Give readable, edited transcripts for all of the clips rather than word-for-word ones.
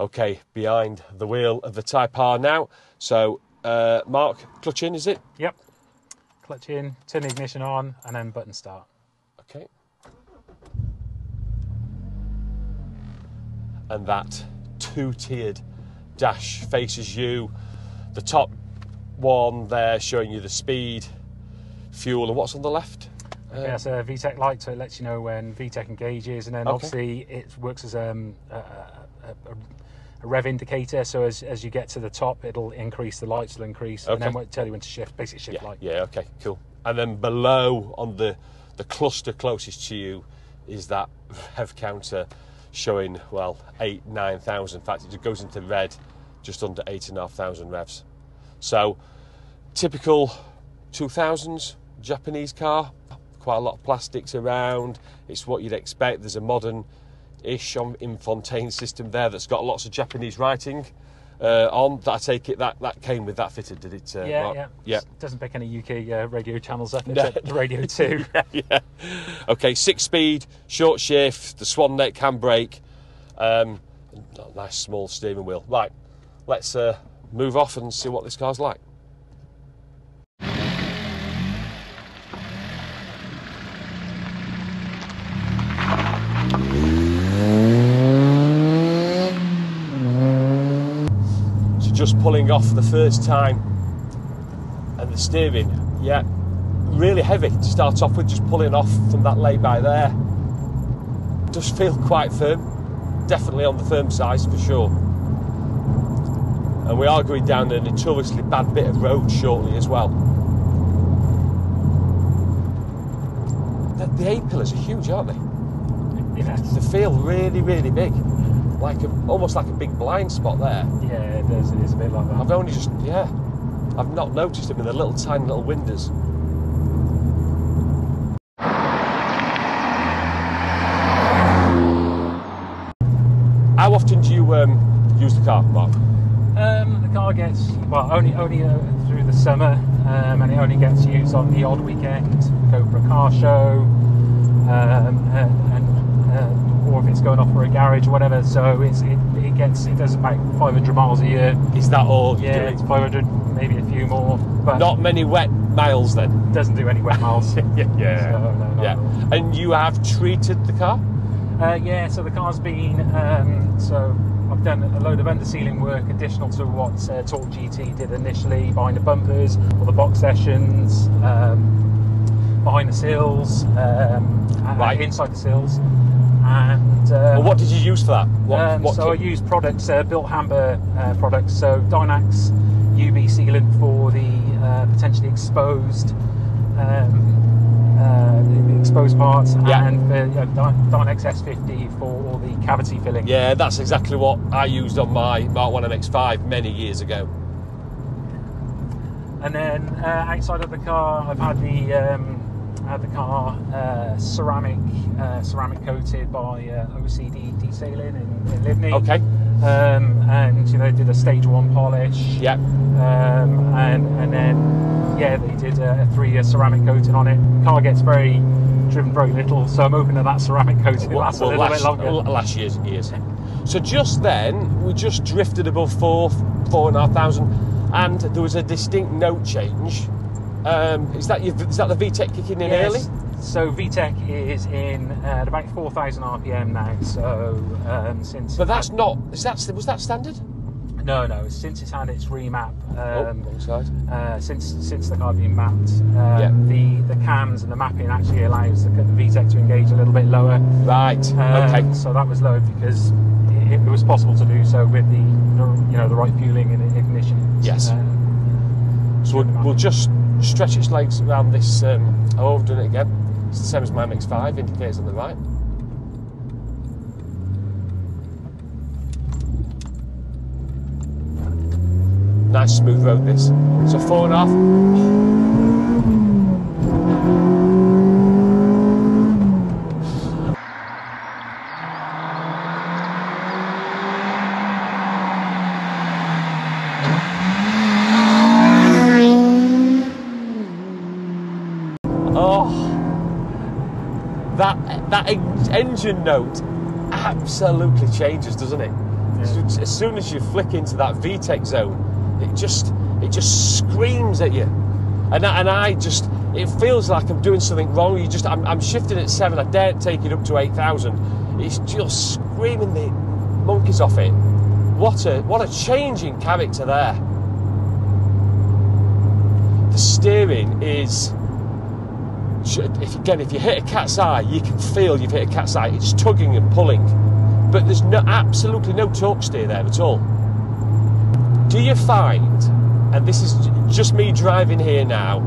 Okay, behind the wheel of the Type R now. So, Mark, clutch in, is it? Yep. Clutch in, turn the ignition on, and then button start. Okay. And that two-tiered dash faces you. The top one there showing you the speed, fuel, and what's on the left? Okay, that's a VTEC light, so it lets you know when VTEC engages, and then obviously it works as a rev indicator. So as you get to the top, it'll increase, the lights will increase, and then it'll tell you when to shift, basic shift light. Yeah, okay, cool. And then below on the cluster closest to you is that rev counter showing, well, 8,000-9,000. In fact, it goes into red just under 8,500 revs. So, typical 2000s Japanese car. Quite a lot of plastics around. It's what you'd expect. There's a modern-ish infotainment system there that's got lots of Japanese writing on. That I take it that came with that fitted, did it? Yeah. It doesn't pick any UK radio channels up except Radio 2. Yeah. Okay, 6-speed, short shift, the swan neck handbrake, nice small steering wheel. Right, let's move off and see what this car's like. Just pulling off the first time, and the steering, yeah, really heavy to start off with, just pulling off from that lay-by there. Does feel quite firm, definitely on the firm side for sure. And we are going down a notoriously bad bit of road shortly as well. The A-pillars are huge, aren't they? Yes. They feel really, really big. Almost like a big blind spot there. Yeah, it does. It is a bit like that. I've not noticed them in the little tiny little windows. How often do you use the car, Mark? The car gets, well, only through the summer, and it only gets used on the odd weekend. Go for a car show, or if it's going off for a garage or whatever. So it does about 500 miles a year. Is that all? Yeah, it's 500, maybe a few more. But not many wet miles then. Doesn't do any wet miles. Yeah. So, no, yeah. And you have treated the car? Yeah. So the car's been. So I've done a load of undersealing work additional to what Torque GT did initially, behind the bumpers, all the box sessions, behind the sills, inside the sills. And well, what did you use for that? So I used products, built Hamber products, so Dynax UV sealant for the potentially exposed parts, and Dynax S50 for all the cavity filling. Yeah, that's exactly what I used on my Mark 1 MX-5 many years ago. And then outside of the car, I've had the car ceramic coated by OCD detailing in Livney. Okay. And did a stage 1 polish. Yeah. And then they did a 3-year ceramic coating on it. Car gets driven very little, so I'm hoping that ceramic coating lasts a little bit longer. Last years. So just then we just drifted above 4,500, and there was a distinct note change. Is that the VTEC kicking in early? So VTEC is in at about 4,000 RPM now. So since. But that's not. Was that standard? No. Since it's had its remap. Wrong side. Since the car's been mapped, the cams and the mapping actually allows the VTEC to engage a little bit lower. Right. Okay. So that was low because it was possible to do so with the right fueling and ignition. Yes. So we'll just stretch its legs around this. I've done it again. It's the same as my MX-5, indicators on the right. Nice smooth road this. So 4.5. That engine note absolutely changes, doesn't it? As soon as you flick into that VTEC zone, it just screams at you, and I just, it feels like I'm doing something wrong. I'm shifting at 7. I daren't take it up to 8,000. It's just screaming the monkeys off it. What a change in character there. The steering is, if you hit a cat's eye, you can feel you've hit a cat's eye. It's tugging and pulling, but there's absolutely no torque steer there at all. Do you find, and this is just me driving here now,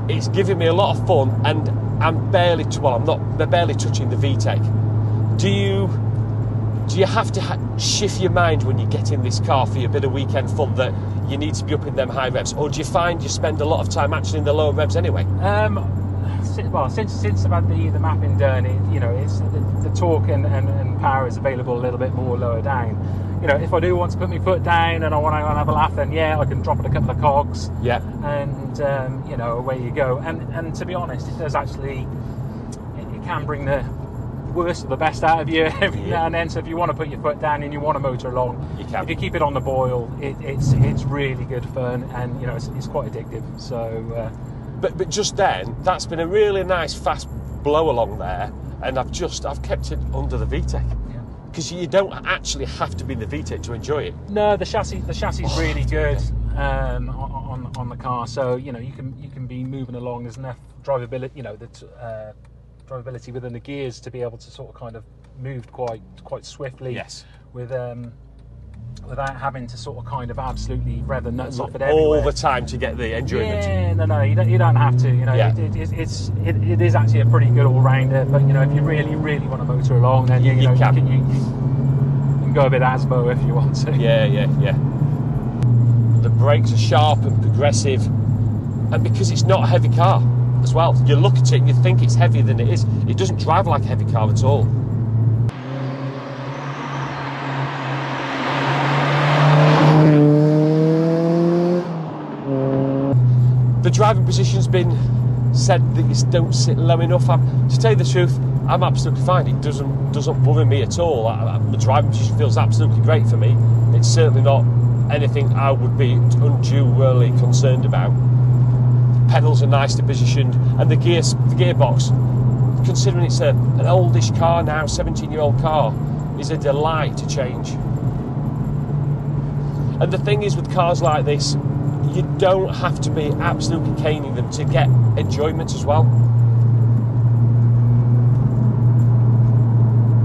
it's giving me a lot of fun, and I'm barely touching the VTEC. Do you have to shift your mind when you get in this car for your bit of weekend fun that you need to be up in them high revs, or do you find you spend a lot of time actually in the lower revs anyway? Well, since I've had the mapping done, it's the torque and power is available a little bit more lower down. If I do want to put my foot down and I want to have a laugh, then yeah, I can drop it a couple of cogs. Yeah. And away you go. And to be honest, it does actually, it can bring the worst or the best out of you every now and then. So if you want to put your foot down and you want to motor along, you can. If you keep it on the boil, it's really good fun, and it's quite addictive. So. But just then, that's been a really nice fast blow along there, and I've kept it under the VTEC. Because you don't actually have to be in the VTEC to enjoy it. No, the chassis is really good on the car. So you can be moving along. There's enough drivability, drivability within the gears to be able to sort of kind of move quite swiftly. Yes. Without having to sort of kind of absolutely rev the nuts off it everywhere. All the time to get the enjoyment. Yeah, no, you don't have to. It is actually a pretty good all-rounder. But if you really want to motor along, then you can go a bit Asbo if you want to. Yeah. The brakes are sharp and progressive, and because it's not a heavy car as well, you look at it and you think it's heavier than it is. It doesn't drive like a heavy car at all. The driving position's been said that you don't sit low enough. To tell you the truth, I'm absolutely fine. It doesn't worry me at all. The driving position feels absolutely great for me. It's certainly not anything I would be unduly concerned about. The pedals are nicely positioned, and the gearbox, considering it's an oldish car now, 17-year-old car, is a delight to change. And the thing is with cars like this, you don't have to be absolutely caning them to get enjoyment as well.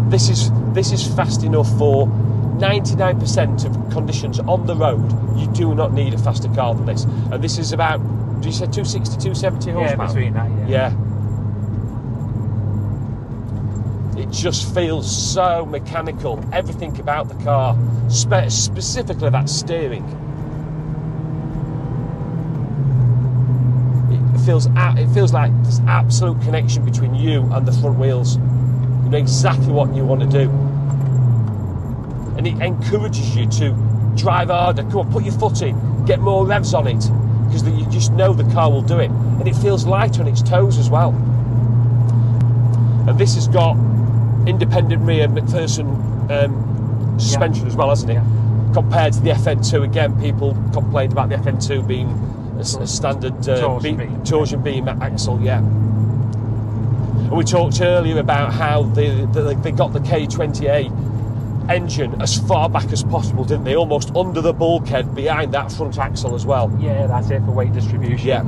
This is fast enough for 99% of conditions on the road. You do not need a faster car than this. And this is about, did you say 260, 270 horsepower? Yeah, between that, yeah. It just feels so mechanical. Everything about the car, specifically that steering. It feels like there's absolute connection between you and the front wheels. You know exactly what you want to do, and it encourages you to drive harder. Come on, put your foot in, get more revs on it, because you just know the car will do it, and it feels light on its toes as well. And this has got independent rear McPherson suspension as well, hasn't it? Yeah. Compared to the FN2, again, people complained about the FN2 being a standard torsion beam axle, yeah. And we talked earlier about how they got the K20A engine as far back as possible, didn't they? Almost under the bulkhead behind that front axle as well. Yeah, that's it for weight distribution. Yeah.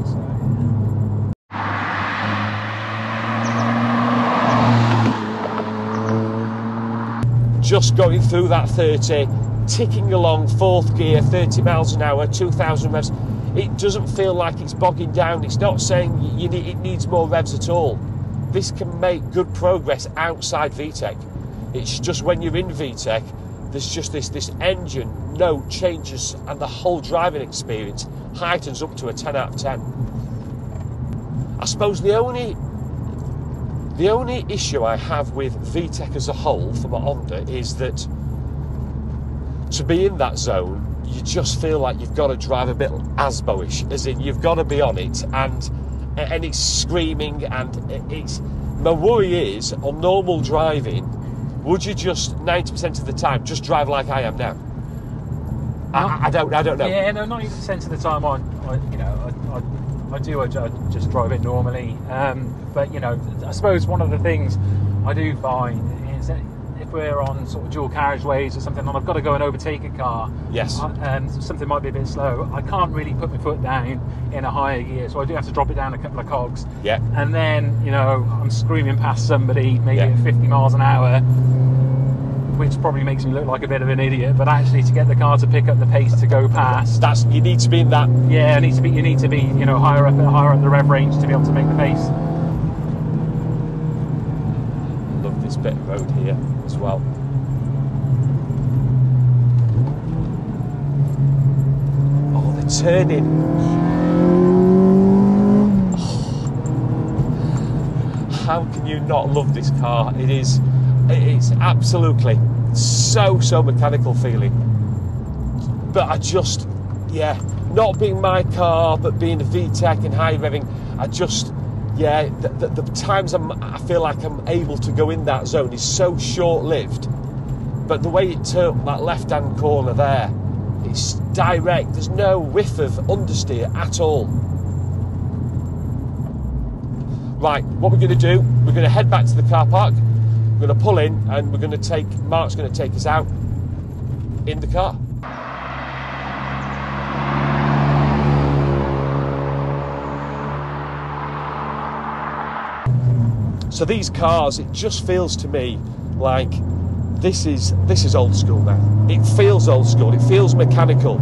Just going through that 30, ticking along, fourth gear, 30 miles an hour, 2,000 revs. It doesn't feel like it's bogging down. It's not saying it needs more revs at all. This can make good progress outside VTEC. It's just when you're in VTEC, there's just this engine note changes, and the whole driving experience heightens up to a 10 out of 10. I suppose the only issue I have with VTEC as a whole for my Honda is that to be in that zone, you just feel like you've got to drive a bit Asbo-ish, as in you've got to be on it, and it's screaming, and it's. My worry is on normal driving, would you just 90% of the time just drive like I am now? I don't know. Yeah, no, 90% of the time I just drive it normally. But you know, I suppose one of the things I do find is that if we're on sort of dual carriageways or something, and I've got to go and overtake a car, yes, and something might be a bit slow, I can't really put my foot down in a higher gear, so I do have to drop it down a couple of cogs. Yeah. And then, you know, I'm screaming past somebody maybe Yeah. at 50 miles an hour, which probably makes me look like a bit of an idiot, but actually to get the car to pick up the pace to go past, you need to be in that. Yeah, you need to be, you know, higher up the rev range to be able to make the pace. Love this bit of road here as well. Oh, the turning. Oh. How can you not love this car? It's absolutely so mechanical feeling. But I just, yeah, not being my car, but being a VTEC and high revving, the times I feel like I'm able to go in that zone is so short-lived. But the way it took that left-hand corner there, it's direct. There's no whiff of understeer at all. Right, what we're going to do, we're going to head back to the car park. We're going to pull in and we're going to Mark's going to take us out in the car. So these cars, it just feels to me like this is old school now. It feels old school, it feels mechanical.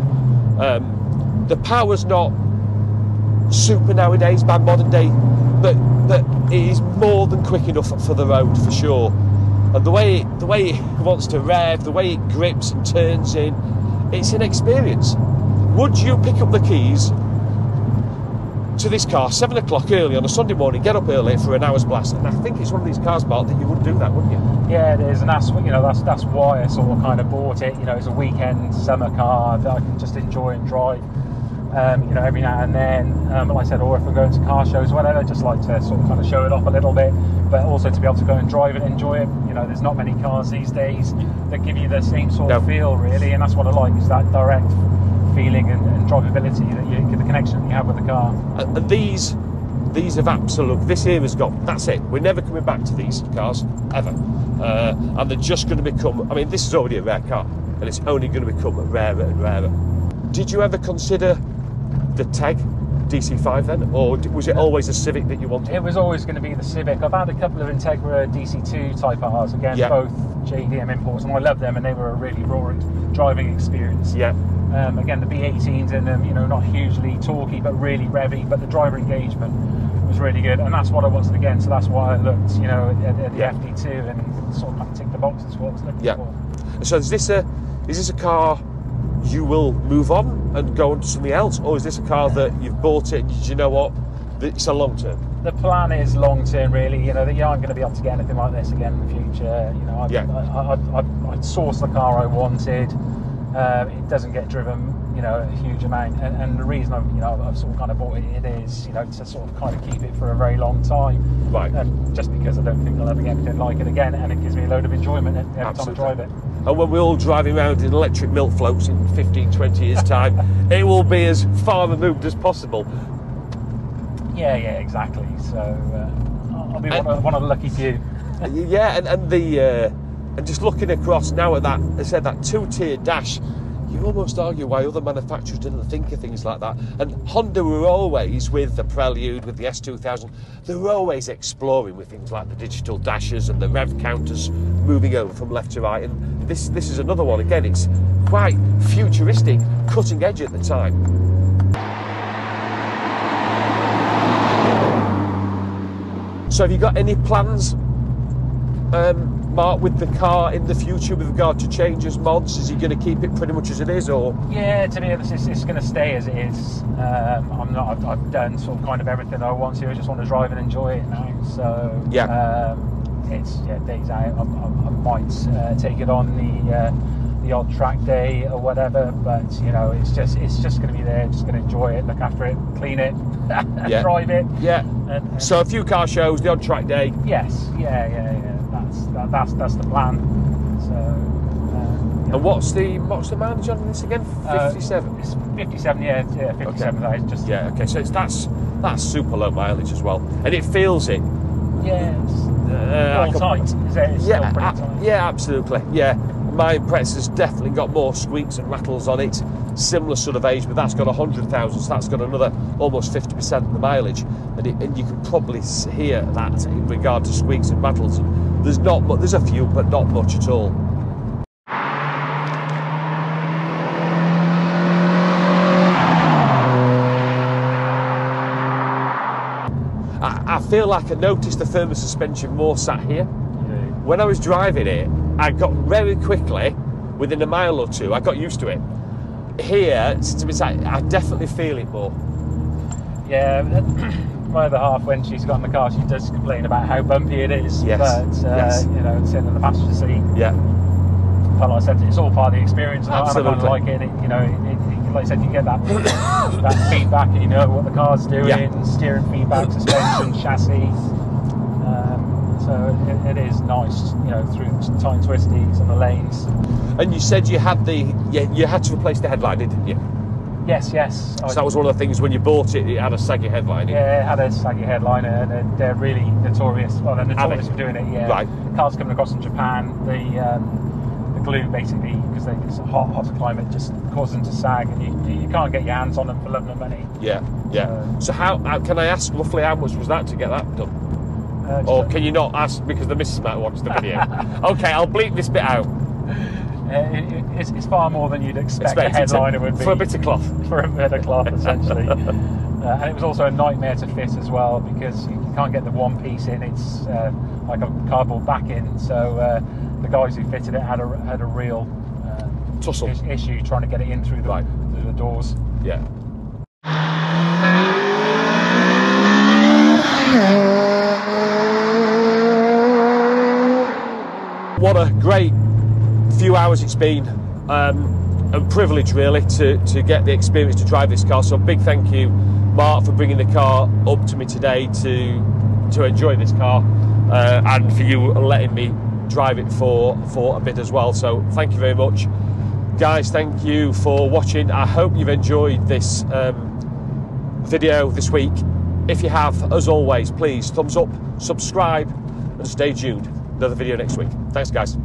The power's not super nowadays by modern day, but it is more than quick enough for the road for sure. And the way it wants to rev, the way it grips and turns in, it's an experience. Would you pick up the keys to this car 7 o'clock early on a Sunday morning, get up early for an hour's blast? And I think it's one of these cars, Mark, that you wouldn't do that, wouldn't you? Yeah, it is, and that's why I sort of kind of bought it. You know, it's a weekend summer car that I can just enjoy and drive. You know, every now and then, like I said, or if we're going to car shows or whatever, I just like to sort of kind of show it off a little bit, but also to be able to go and drive it and enjoy it. You know, there's not many cars these days that give you the same sort of feel, really, and that's what I like, is that direct feeling and drivability, that the connection that you have with the car. And these have this era's gone. That's it. We're never coming back to these cars ever, and they're just going to become. I mean, this is already a rare car, and it's only going to become rarer and rarer. Did you ever consider the TEG DC5 then, or was it always a Civic that you wanted? It was always going to be the Civic. I've had a couple of Integra DC2 Type Rs, again, both JDM imports, and I love them, and they were a really roaring driving experience. Yeah. Again, the B18s in them, you know, not hugely torquey, but really revvy, but the driver engagement was really good, and that's what I wanted again, so that's why I looked, you know, at the FD2 and sort of tick the boxes for what I was looking for. So is this a car you will move on and go on to something else, or is this a car that you've bought it and you know what, it's a long term? The plan is long term, really. You know, that you aren't going to be able to get anything like this again in the future. You know, I'd sourced the car I wanted. It doesn't get driven, you know, a huge amount, and the reason I've sort of kind of bought it is, you know, to sort of kind of keep it for a very long time. Right. And just because I don't think I'll ever get anything like it again, and it gives me a load of enjoyment every time I drive it. And when we're all driving around in electric milk floats in 15, 20 years' time, it will be as far removed as possible. Yeah, exactly. So I'll be one of the lucky few. Yeah, and just looking across now at that, I said that two-tier dash, you almost argue why other manufacturers didn't think of things like that. And Honda were always, with the Prelude, with the S2000, they were always exploring with things like the digital dashers and the rev counters moving over from left to right. And this is another one. Again, it's quite futuristic, cutting edge at the time. So have you got any plans, Mark, with the car in the future with regard to changes, mods? Is he going to keep it pretty much as it is, or? Yeah, to be honest, it's going to stay as it is. I've done sort of kind of everything I want to. I just want to drive and enjoy it now. So it's days out. I might take it on the odd track day or whatever, but you know, it's just going to be there. Just going to enjoy it, look after it, clean it, drive it. Yeah. And so a few car shows, the odd track day. Yes. Yeah. that's the plan. So. And what's the mileage on this again? 57. It's 57. Yeah, 57,000. Okay. Just Okay. So that's super low mileage as well, and it feels it. Yeah, it's all tight. It's still pretty tight. Yeah, absolutely. Yeah, my Impreza's definitely got more squeaks and rattles on it. Similar sort of age, but that's got 100,000, so that's got another almost 50% of the mileage, and you can probably hear that in regard to squeaks and rattles. There's not much. There's a few, but not much at all. I feel like I noticed the firmer suspension more sat here. When I was driving it, I got very quickly, within a mile or two, I got used to it. Here, I definitely feel it more. Yeah, my other half, when she's got in the car, she does complain about how bumpy it is. Yes. But, yes. You know, sitting in the passenger seat. Yeah. Like I said, it's all part of the experience. And I kind of like it. You know, like I said, you get that that feedback, and you know what the car's doing, steering feedback, suspension, chassis. So it is nice, you know, through tight twisties and the lanes. And you said you had you had to replace the headline, didn't you? Yes. So that was one of the things when you bought it. It had a saggy headline. Yeah, it had a saggy headline, and they're really notorious. Well, they're notorious for doing it. Yeah. Right. Cars coming across from Japan, the glue basically, because it's a hotter climate, just causes them to sag, and you can't get your hands on them for love nor money. Yeah. So how can I ask roughly how much was that to get that done? Or can you not ask because the missus might watch the video? Okay, I'll bleep this bit out. It's far more than you'd expect a headliner would be. For a bit of cloth. For a bit of cloth, essentially. And it was also a nightmare to fit as well, because you can't get the one piece in. It's like a cardboard backing. So the guys who fitted it had a real tussle issue trying to get it in through the doors. Yeah. What a great few hours it's been, a privilege really to get the experience to drive this car. So a big thank you, Mark, for bringing the car up to me today to enjoy this car, and for you letting me drive it for a bit as well. So thank you very much, guys. Thank you for watching. I hope you've enjoyed this video this week. If you have, as always, please thumbs up, subscribe, and stay tuned. Another video next week. Thanks, guys.